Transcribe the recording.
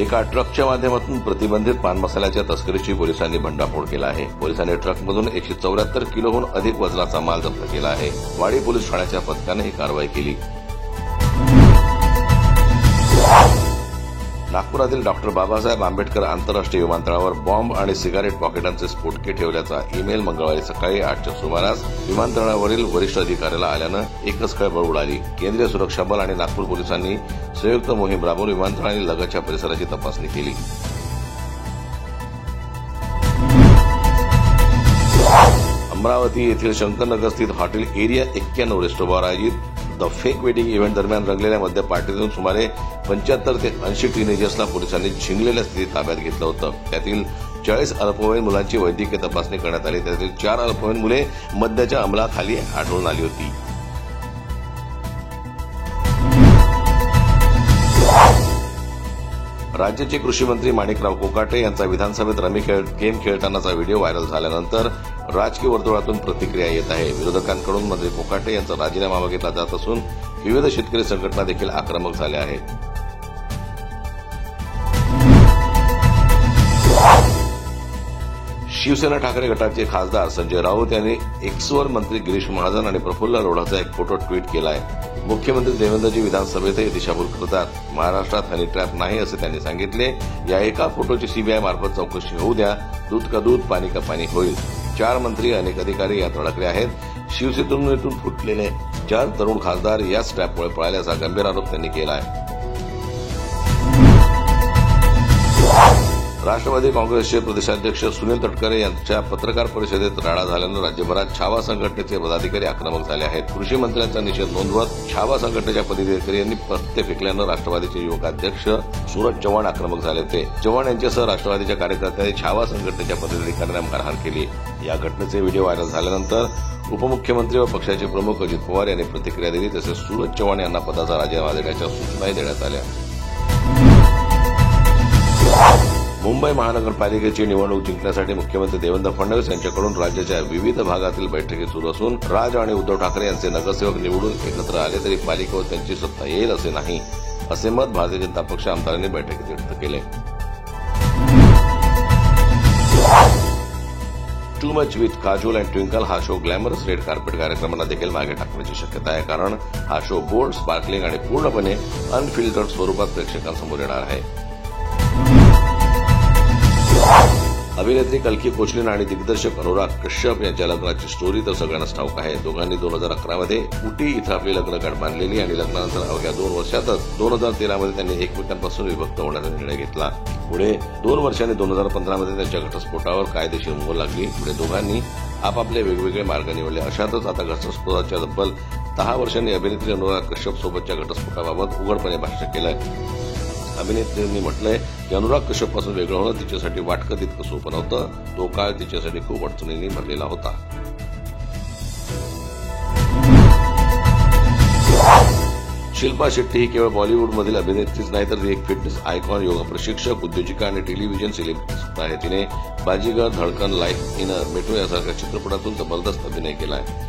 एका ट्रकच्या माध्यमातून प्रतिबंधित पान मसाल्याच्या तस्करीची पोलिसांनी भंडाफोड केला आहे। पोलिसांनी ट्रकमधून 174 किलोहून अधिक वजनाचा माल जप्त केला आहे। वाडी पोलीस ठाण्याच्या पथकाने ही कारवाई केली। नागपुरातील डॉ. बाबासाहेब आंबेडकर आंतरराष्ट्रीय विमानतळावर बॉम्ब आणि सिगारेट पॉकेटांचे स्फोटके ठेवल्याचा ईमेल मंगळवारी सकाळी 8च्या सुमारास विमानतळावरील वरिष्ठ अधिकाऱ्याला आल्यानं एकच खळबळ उडाली। केंद्रीय सुरक्षा बल आणि नागपूर पोलिसांनी संयुक्त मोहीम राबवून विमानतळ आणि लगतच्या परिसराची तपासणी केली। अमरावती येथील शंकरनगर स्थित हॉटेल एरिया 91 रेस्टॉरंटवर आयोजित द फेक वेडिंग इव्हेंट दरम्यान रंगलेल्या मद्य पार्टीतून सुमारे 75 ते 80 टीनेजर्सला पोलिसांनी झिंगलेल्या स्थितीत ताब्यात घेतलं होतं। त्यातील 40 अल्पवयीन मुलांची वैद्यकीय तपासणी करण्यात आली। त्यातील 4 अल्पवयीन मुले मद्याच्या अंमलाखाली आढळून आली होती। राज्याचे कृषी मंत्री माणिकराव कोकाटे यांचा विधानसभेत रमी गेम खेळतानाचा व्हिडिओ व्हायरल झाल्यानंतर राजकीय वर्तुळातून प्रतिक्रिया येत आहे। विरोधकांकडून मंत्री कोकाटे यांचा राजीनामा मागितला जात असून विविध शेतकरी संघटना देखील आक्रमक झाल्या आहेत। शिवसेना ठाकरे गटाचे खासदार संजय राऊत यांनी एक्सवर मंत्री गिरीश महाजन आणि प्रफुल्ल लोढाचा एक फोटो ट्विट केला आहे। मुख्यमंत्री देवेंद्रजी विधानसभेतही दिशाभूल करतात। महाराष्ट्रात हनी ट्रॅप नाही असे त्यांनी सांगितले। या एका फोटोची सीबीआय मार्फत चौकशी होऊ द्या, दूध का दूध पाणी का पाणी होईल। 4 मंत्री अनेक अधिकारी यात अडकले आहेत। शिवसेनेतून फुटलेले 4 तरुण खासदार याच ट्रॅपमुळे पळाल्याचा गंभीर आरोप त्यांनी केला आहे। राष्ट्रवादी काँग्रेसचे प्रदेशाध्यक्ष सुनील तटकरे यांच्या पत्रकार परिषदेत राडा झाल्यानं राज्यभरात छावा संघटनेचे पदाधिकारी आक्रमक झाले आहेत। कृषी मंत्र्यांचा निषेध नोंदवत छावा संघटनेच्या पदाधिकारी यांनी पत्ते फेकल्यानं राष्ट्रवादीचे युवकाध्यक्ष सूरज चव्हाण आक्रमक झाले होते। चव्हाण यांच्यासह राष्ट्रवादीच्या कार्यकर्त्यांनी छावा संघटनेच्या पदाधिकाऱ्यांना मारहाण केली। या घटनेचे व्हिडिओ व्हायरल झाल्यानंतर उपमुख्यमंत्री व पक्षाचे प्रमुख अजित पवार यांनी प्रतिक्रिया दिली। तसेच सूरज चव्हाण यांना पदाचा राजीनामा देण्याच्या सूचनाही देण्यात आल्या। मुंबई महानगरपालिकेची निवडणूक जिंकण्यासाठी मुख्यमंत्री देवेंद्र फडणवीस यांच्याकडून राज्याच्या विविध भागातील बैठकी सुरू असून राज आणि उद्धव ठाकरे यांचे नगरसेवक निवडून एकत्र आले तरी पालिकेवर त्यांची सत्ता येईल असे नाही, असे मत भारतीय जनता पक्ष आमदारांनी बैठकीत व्यक्त केले। Too much with Kajol and twinkle हा शो ग्लॅमरस रेड कार्पेट कार्यक्रमांना देखील मागे टाकण्याची शक्यता आहे, कारण हा शो बोल्ड, स्पार्कलिंग आणि पूर्णपणे अनफिल्टर्ड स्वरूपात प्रेक्षकांसमोर येणार आहे। अभिनेत्री कल्की कोचलिन आणि दिग्दर्शक अनुराग कश्यप यांच्या लग्नाची स्टोरी तर सगळ्यांनाच ठाऊक आहे। दोघांनी 2011 मध्ये उटी इथं आपली लग्नगाठ बांधलेली आणि लग्नानंतर अवघ्या 2 वर्षातच 2013 मध्ये त्यांनी एकमेकांपासून विभक्त होण्याचा निर्णय घेतला। पुढे 2 वर्षांनी 2015 मध्ये त्यांच्या घटस्फोटावर कायदेशीर मोहर लागली। पुढे दोघांनी आपापले वेगवेगळे मार्ग निवडले। अशातच आता घटस्फोटाच्या तब्बल 10 वर्षांनी अभिनेत्री अनुराग कश्यप सोबतच्या घटस्फोटाबाबत उघडपणे भाष्य केलंय। अभिनेत्रींनी म्हटलंय की अनुराग कश्यपपासून वेगळं होणं तिच्यासाठी वाटकं तितकं सोपं नव्हतं। तो काळ तिच्यासाठी खूप अडचणींनी भरलेला होता। शिल्पा शेट्टी ही केवळ बॉलिवूडमधील अभिनेत्रीच नाही तर ती एक फिटनेस आयकॉन, योगा प्रशिक्षक, उद्योजिका आणि टेलिव्हिजन सेलिब्रिटी आहे। तिने बाजीगर, धडकन, लाईफ इन अ मेट्रो यासारख्या चित्रपटातून जबरदस्त अभिनय केला आहे।